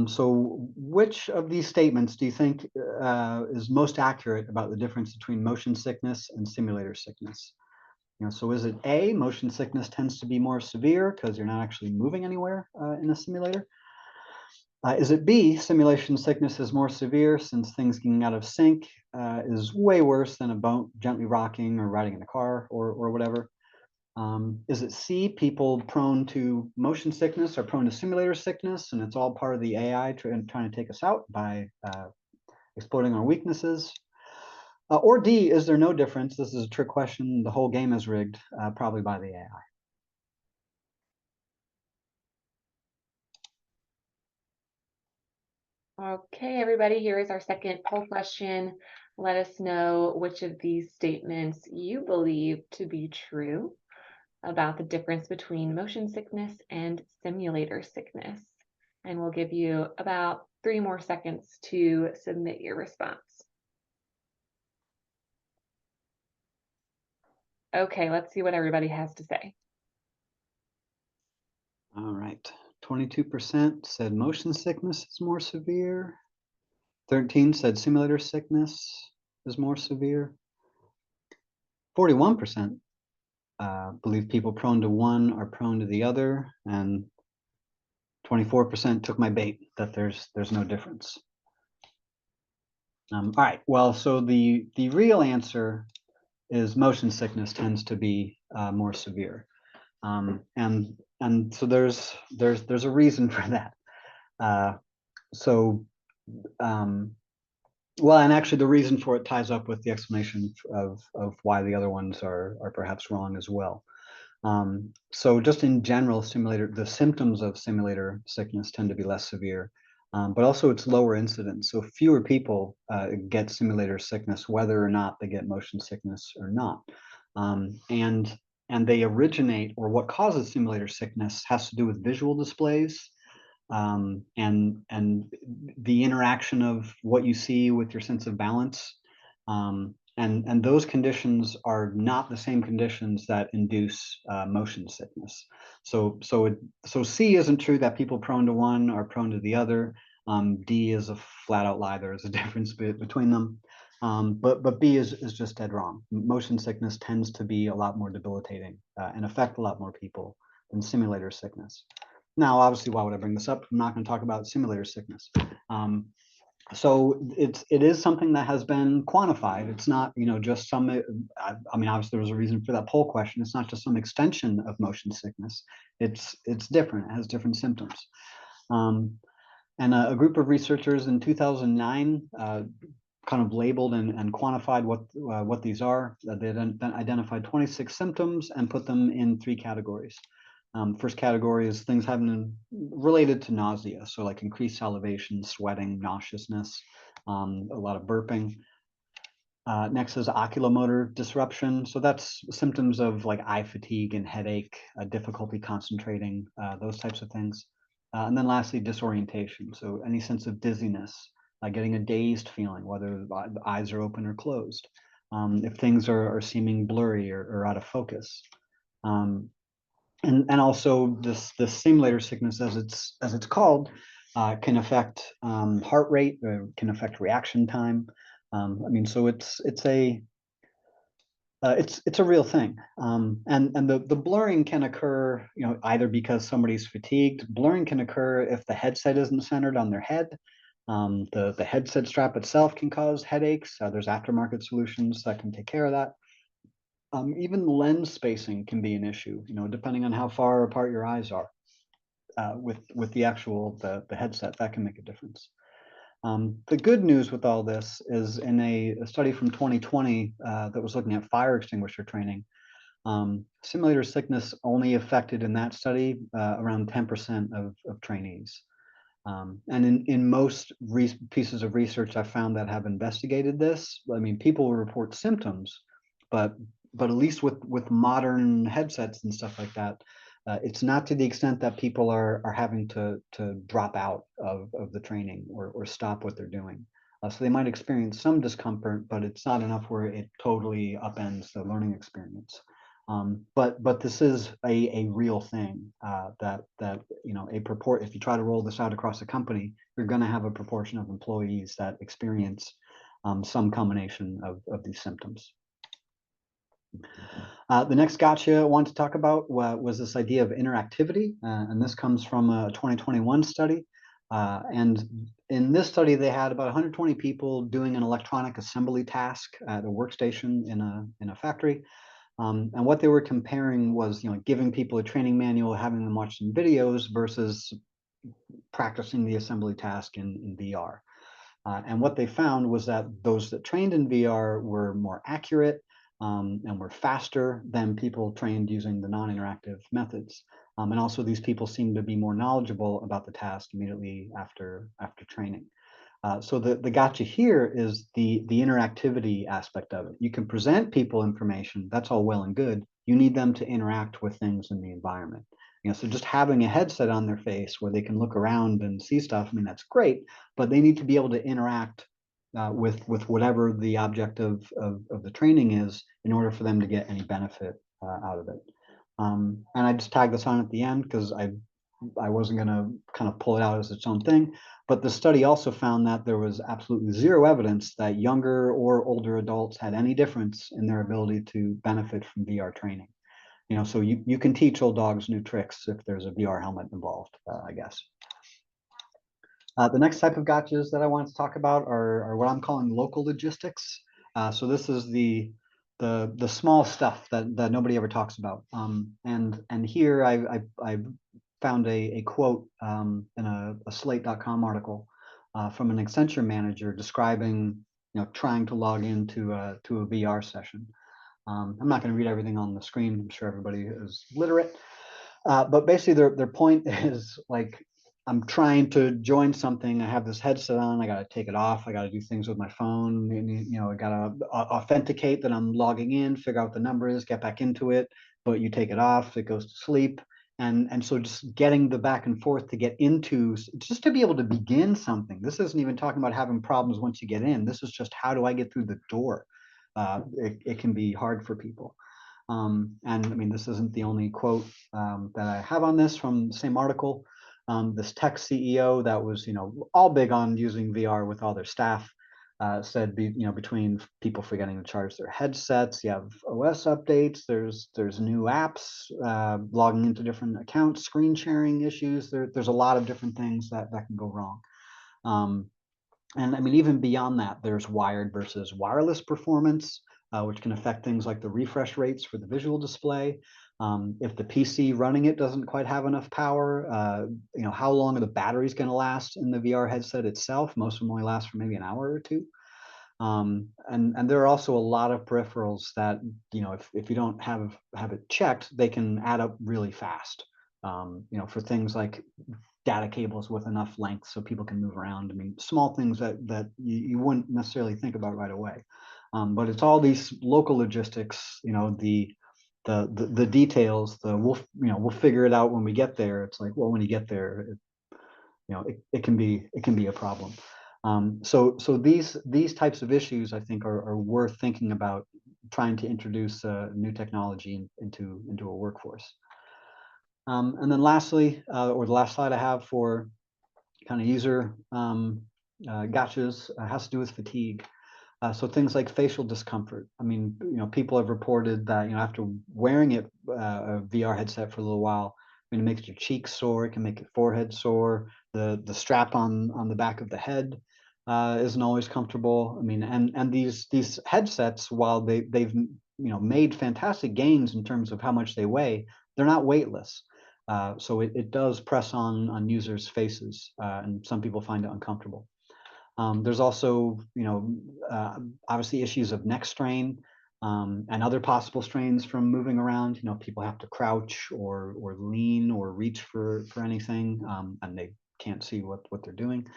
So which of these statements do you think is most accurate about the difference between motion sickness and simulator sickness? So is it A, motion sickness tends to be more severe because you're not actually moving anywhere in a simulator? Is it B, simulation sickness is more severe since things getting out of sync is way worse than a boat gently rocking or riding in a car or whatever? Is it C, people prone to motion sickness are prone to simulator sickness, and it's all part of the AI trying to take us out by exploiting our weaknesses? Or D, is there no difference? This is a trick question. The whole game is rigged, probably by the AI. Okay, everybody, here is our second poll question. Let us know which of these statements you believe to be true about the difference between motion sickness and simulator sickness. And we'll give you about 3 more seconds to submit your response. Okay, let's see what everybody has to say. All right, 22% said motion sickness is more severe. 13 said simulator sickness is more severe. 41% believe people prone to one are prone to the other, and 24% took my bait that there's no difference. All right, well, so the real answer is motion sickness tends to be more severe, and so there's a reason for that. Well, and actually the reason for it ties up with the explanation of why the other ones are perhaps wrong as well. So just in general, the symptoms of simulator sickness tend to be less severe, but also it's lower incidence. So fewer people get simulator sickness, whether or not they get motion sickness or not. Um, and and they originate, or what causes simulator sickness has to do with visual displays, and the interaction of what you see with your sense of balance. And those conditions are not the same conditions that induce motion sickness. So C isn't true that people prone to one are prone to the other. D is a flat out lie. There is a difference between them. But B is just dead wrong. Motion sickness tends to be a lot more debilitating and affect a lot more people than simulator sickness. Now, obviously, why would I bring this up? I'm not going to talk about simulator sickness. So it is something that has been quantified. It's not, just some. I mean, obviously, there was a reason for that poll question. It's not just some extension of motion sickness. It's different. It has different symptoms. And a group of researchers in 2009 kind of labeled and quantified what these are. They then identified 26 symptoms and put them in 3 categories. First category is things having related to nausea, so like increased salivation, sweating, nauseousness, a lot of burping. Next is oculomotor disruption, so that's symptoms of like eye fatigue and headache, difficulty concentrating, those types of things. And then lastly, disorientation, so any sense of dizziness, getting a dazed feeling, whether the eyes are open or closed, if things are seeming blurry or out of focus. And also this simulator sickness, as it's called, can affect heart rate, can affect reaction time. I mean, so it's a real thing. And the blurring can occur, either because somebody's fatigued. Blurring can occur if the headset isn't centered on their head. The headset strap itself can cause headaches. There's aftermarket solutions that can take care of that. Even lens spacing can be an issue, depending on how far apart your eyes are. With the actual the headset, that can make a difference. The good news with all this is in a study from 2020 that was looking at fire extinguisher training, simulator sickness only affected in that study around 10% of trainees. And in most pieces of research I found that have investigated this, I mean, people will report symptoms, but at least with modern headsets and stuff like that, it's not to the extent that people are having to drop out of the training or stop what they're doing. So they might experience some discomfort, but it's not enough where it totally upends the learning experience. But this is a real thing that if you try to roll this out across the company, you're going to have a proportion of employees that experience some combination of these symptoms. The next gotcha I wanted to talk about was this idea of interactivity, and this comes from a 2021 study. And in this study, they had about 120 people doing an electronic assembly task at a workstation in a factory. And what they were comparing was, giving people a training manual, having them watch some videos versus practicing the assembly task in VR. And what they found was that those that trained in VR were more accurate and were faster than people trained using the non-interactive methods. And also these people seemed to be more knowledgeable about the task immediately after training. So the gotcha here is the interactivity aspect of it. You can present people information, that's all well and good. You need them to interact with things in the environment. So just having a headset on their face where they can look around and see stuff, I mean, that's great, but they need to be able to interact with whatever the object of the training is in order for them to get any benefit out of it. And I just tagged this on at the end because I wasn't going to kind of pull it out as its own thing. But the study also found that there was absolutely zero evidence that younger or older adults had any difference in their ability to benefit from VR training. So you can teach old dogs new tricks if there's a VR helmet involved, I guess. The next type of gotchas that I wanted to talk about are what I'm calling local logistics. So this is the small stuff that nobody ever talks about. And here I found a quote in a Slate.com article from an Accenture manager describing, trying to log into to a VR session. I'm not going to read everything on the screen. I'm sure everybody is literate. But basically, their point is like, I'm trying to join something. I have this headset on. I got to take it off. I got to do things with my phone. I got to authenticate that I'm logging in, figure out what the number is, get back into it. But you take it off, it goes to sleep. And so just getting the back and forth to get into, just to be able to begin something. This isn't even talking about having problems once you get in. This is just, how do I get through the door? It can be hard for people. And I mean, this isn't the only quote that I have on this from the same article. This tech CEO that was, all big on using VR with all their staff, said, between people forgetting to charge their headsets, you have OS updates, there's new apps, logging into different accounts, screen sharing issues. There's a lot of different things that can go wrong. And I mean, even beyond that, there's wired versus wireless performance, which can affect things like the refresh rates for the visual display. If the PC running it doesn't quite have enough power, how long are the batteries going to last in the VR headset itself? Most of them only last for maybe an hour or two. And there are also a lot of peripherals that, if you don't have it checked, they can add up really fast. For things like data cables with enough length so people can move around. I mean, small things that you wouldn't necessarily think about right away. But it's all these local logistics, the details, we'll figure it out when we get there. It's like, well, when you get there, it can be a problem. So these types of issues, I think, are worth thinking about, trying to introduce new technology into a workforce. And then lastly, or the last slide I have for kind of user gotchas, has to do with fatigue. So things like facial discomfort. I mean, people have reported that, after wearing a VR headset for a little while, I mean, it makes your cheeks sore. It can make your forehead sore. The strap on the back of the head isn't always comfortable. I mean, and these headsets, while they've made fantastic gains in terms of how much they weigh, they're not weightless. So it does press on users' faces, and some people find it uncomfortable. There's also, obviously issues of neck strain, and other possible strains from moving around. People have to crouch or lean or reach for anything, and they can't see what they're doing.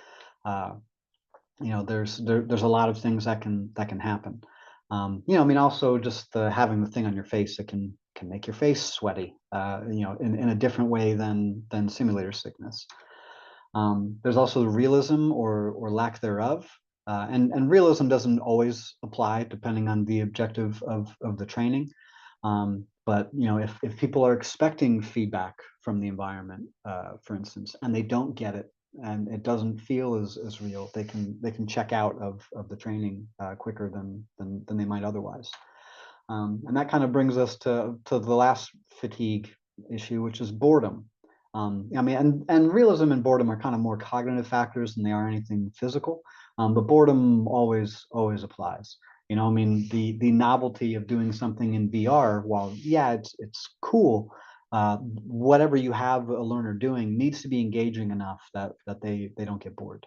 There's a lot of things that can happen. I mean, also just having the thing on your face that can make your face sweaty, in a different way than simulator sickness. There's also the realism or lack thereof. And realism doesn't always apply depending on the objective of the training. But if people are expecting feedback from the environment, for instance, and they don't get it, and it doesn't feel as real, they can check out of the training quicker than they might otherwise. And that kind of brings us to the last fatigue issue, which is boredom. I mean, and realism and boredom are kind of more cognitive factors than they are anything physical. But boredom always applies. I mean, the novelty of doing something in VR, while yeah, it's cool, whatever you have a learner doing needs to be engaging enough that they don't get bored.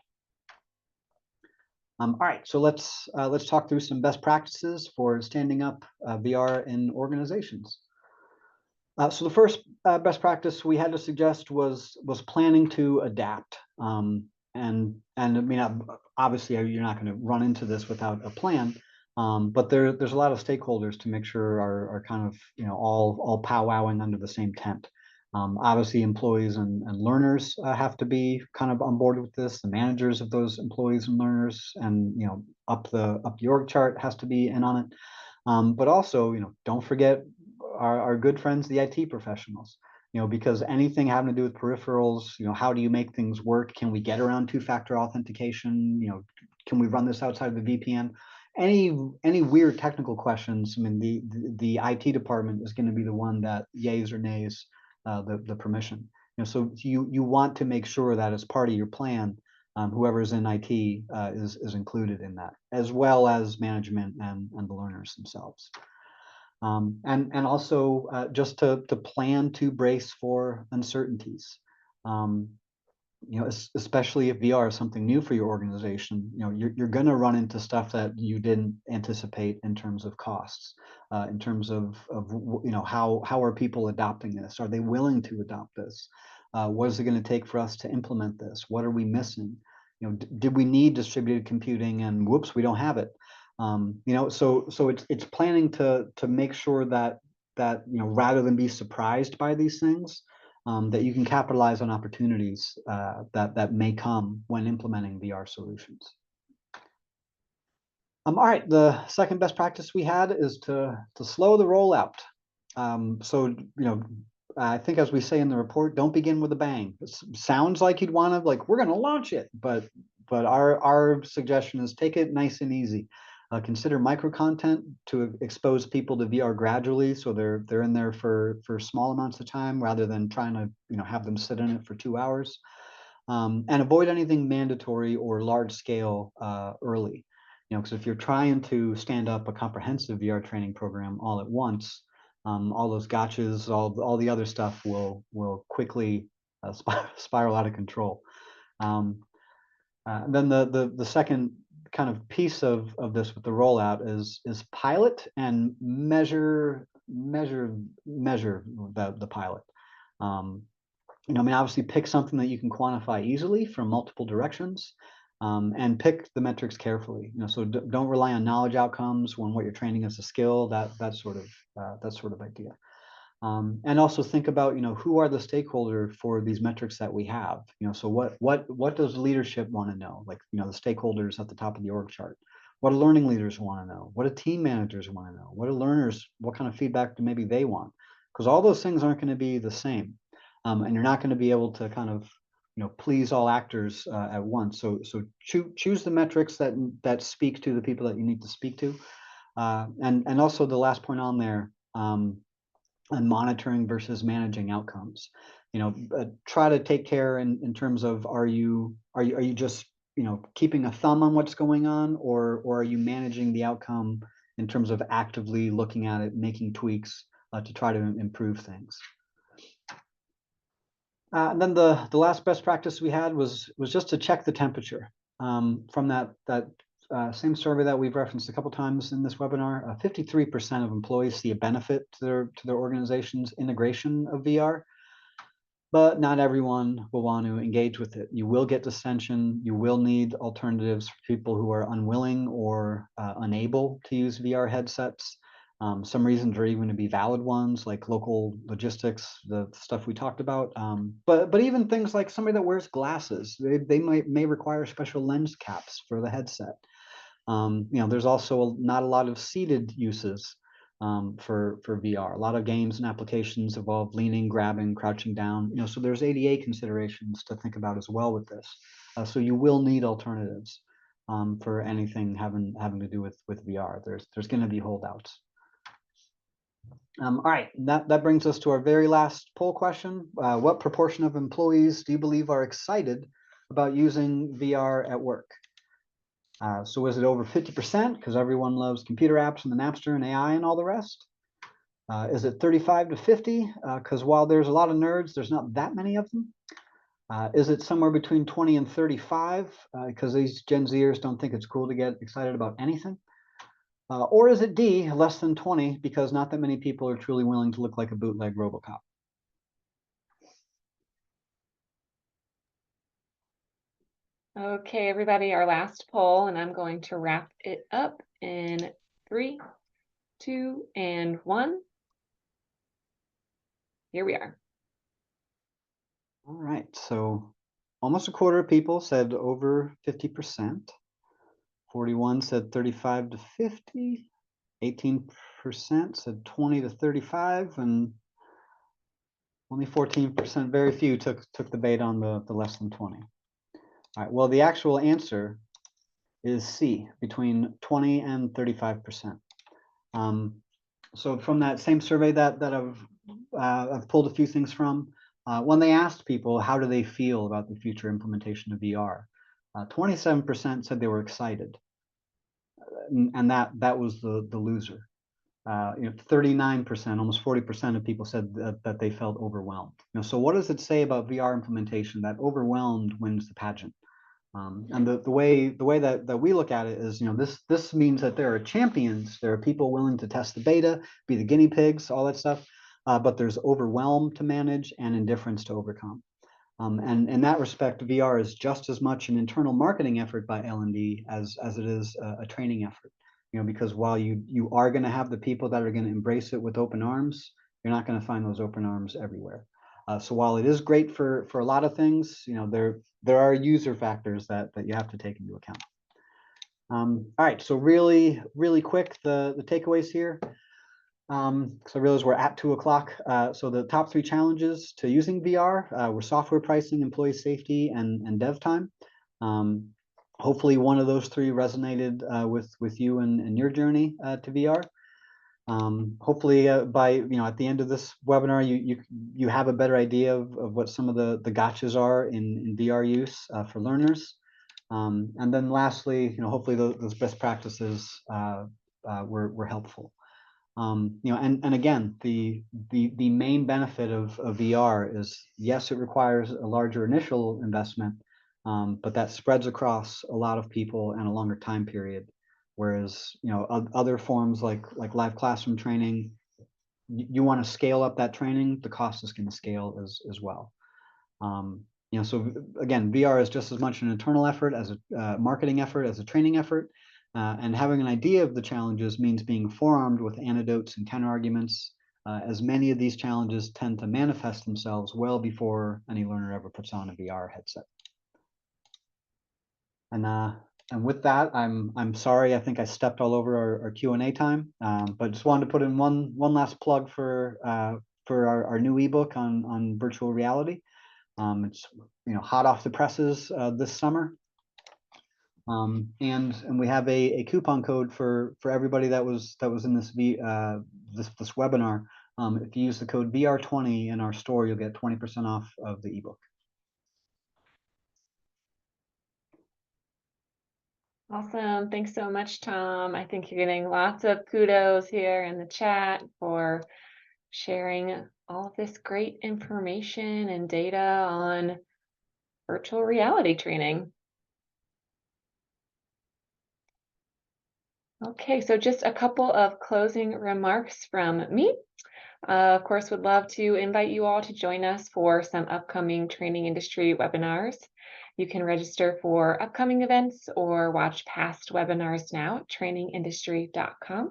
All right, so let's talk through some best practices for standing up VR in organizations. So the first best practice we had to suggest was planning to adapt. And I mean, obviously, you're not going to run into this without a plan. But there's a lot of stakeholders to make sure are kind of all powwowing under the same tent. Obviously, employees and learners have to be kind of on board with this. The managers of those employees and learners, and up the org chart has to be in on it. But also, don't forget our good friends, the IT professionals. Because anything having to do with peripherals, how do you make things work? Can we get around two-factor authentication? Can we run this outside of the VPN? Any weird technical questions? I mean, the IT department is going to be the one that yays or nays the permission. So you want to make sure that as part of your plan, whoever's in IT is included in that, as well as management and the learners themselves. And also just to plan to brace for uncertainties. especially if VR is something new for your organization, you're going to run into stuff that you didn't anticipate in terms of costs, in terms of how are people adopting this? Are they willing to adopt this? What is it going to take for us to implement this? What are we missing? Did we need distributed computing? And whoops, we don't have it. So it's planning to make sure that rather than be surprised by these things, that you can capitalize on opportunities that may come when implementing VR solutions. All right, the second best practice we had is to slow the rollout. I think, as we say in the report, don't begin with a bang. It sounds like you'd want to, like, we're going to launch it, but our suggestion is take it nice and easy. Consider micro content to expose people to VR gradually, so they're in there for small amounts of time rather than trying to have them sit in it for 2 hours. And avoid anything mandatory or large scale early. Because if you're trying to stand up a comprehensive VR training program all at once, all those gotchas, all the other stuff will quickly spiral out of control. Then the second kind of piece of this with the rollout is pilot and measure the pilot. Obviously pick something that you can quantify easily from multiple directions, and pick the metrics carefully. So don't rely on knowledge outcomes when what you're training is a skill. That sort of idea. And also think about who are the stakeholder for these metrics that we have. So what does leadership want to know? Like the stakeholders at the top of the org chart. What do learning leaders want to know? What do team managers want to know? What do learners? What kind of feedback do maybe they want? Because all those things aren't going to be the same, and you're not going to be able to kind of please all actors at once. So choose the metrics that speak to the people that you need to speak to, and also the last point on there. And monitoring versus managing outcomes. Try to take care in terms of are you just keeping a thumb on what's going on, or are you managing the outcome in terms of actively looking at it, making tweaks to try to improve things. And then the last best practice we had was just to check the temperature. From that same survey that we've referenced a couple times in this webinar, 53% of employees see a benefit to their organization's integration of VR, but not everyone will want to engage with it. You will get dissension. You will need alternatives for people who are unwilling or unable to use VR headsets. Some reasons are even to be valid ones, like local logistics, the stuff we talked about. But even things like somebody that wears glasses, they may require special lens caps for the headset. There's also not a lot of seated uses for VR. A lot of games and applications involve leaning, grabbing, crouching down. So there's ADA considerations to think about as well with this. So you will need alternatives for anything having to do with VR. There's going to be holdouts. All right, that brings us to our very last poll question. What proportion of employees do you believe are excited about using VR at work? So is it over 50%? Because everyone loves computer apps and the Napster and AI and all the rest. Is it 35 to 50? Because while there's a lot of nerds, there's not that many of them. Is it somewhere between 20 and 35? Because these Gen Zers don't think it's cool to get excited about anything. Or is it D, less than 20, because not that many people are truly willing to look like a bootleg RoboCop? Okay, everybody, our last poll, and I'm going to wrap it up in 3, 2, and 1. Here we are. All right, so almost a quarter of people said over 50%. 41 said 35 to 50. 18% said 20 to 35, and only 14%, very few, took the bait on the less than 20. All right, well, the actual answer is C, between 20 and 35%. So from that same survey that I've pulled a few things from, when they asked people how do they feel about the future implementation of VR, 27% said they were excited, and that was the loser. 39%, almost 40% of people said that they felt overwhelmed. So what does it say about VR implementation that overwhelmed wins the pageant? And the way that we look at it is, this means that there are champions, there are people willing to test the beta, be the guinea pigs, all that stuff, but there's overwhelm to manage and indifference to overcome. And in that respect, VR is just as much an internal marketing effort by L&D as it is a training effort. Because while you are going to have the people that are going to embrace it with open arms, you're not going to find those open arms everywhere. So while it is great for a lot of things, there are user factors that you have to take into account. All right, so really quick, the takeaways here. So I realize we're at 2 o'clock. So the top 3 challenges to using VR were software pricing, employee safety, and dev time. Hopefully one of those 3 resonated with you and your journey to VR. Hopefully by at the end of this webinar, you have a better idea of what some of the gotchas are in VR use for learners. And then lastly, hopefully those best practices were helpful. And again, the main benefit of VR is, yes, it requires a larger initial investment, but that spreads across a lot of people and a longer time period. Whereas, other forms like live classroom training, you want to scale up that training, the cost is going to scale as well. So again, VR is just as much an internal effort as a marketing effort, as a training effort. And having an idea of the challenges means being forearmed with anecdotes and counterarguments, as many of these challenges tend to manifest themselves well before any learner ever puts on a VR headset. And with that, I'm sorry, I think I stepped all over our Q&A time, but just wanted to put in one last plug for our new ebook on virtual reality. It's hot off the presses this summer. And we have a coupon code for everybody that was in this this webinar. If you use the code VR20 in our store, you'll get 20% off of the ebook. Awesome. Thanks so much, Tom. I think you're getting lots of kudos here in the chat for sharing all of this great information and data on virtual reality training. Okay, so just a couple of closing remarks from me. Of course, would love to invite you all to join us for some upcoming training industry webinars. You can register for upcoming events or watch past webinars now at trainingindustry.com.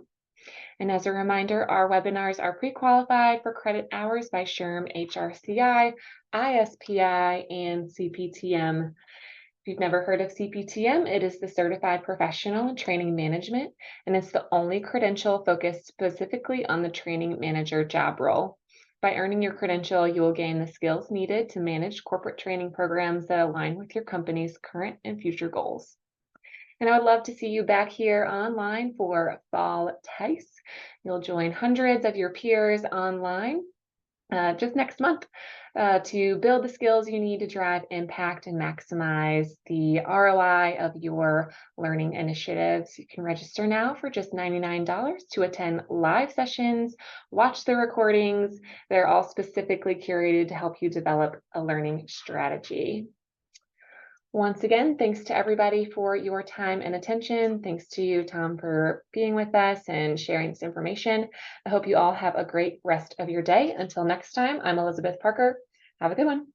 And as a reminder, our webinars are pre-qualified for credit hours by SHRM, HRCI, ISPI, and CPTM. If you've never heard of CPTM, it is the Certified Professional in Training Management, and it's the only credential focused specifically on the training manager job role. By earning your credential, you will gain the skills needed to manage corporate training programs that align with your company's current and future goals. And I would love to see you back here online for Fall TICE. You'll join hundreds of your peers online just next month to build the skills you need to drive impact and maximize the ROI of your learning initiatives. You can register now for just $99 to attend live sessions, watch the recordings. They're all specifically curated to help you develop a learning strategy. Once again, thanks to everybody for your time and attention. Thanks to you, Tom, for being with us and sharing this information. I hope you all have a great rest of your day. Until next time, I'm Elizabeth Parker. Have a good one.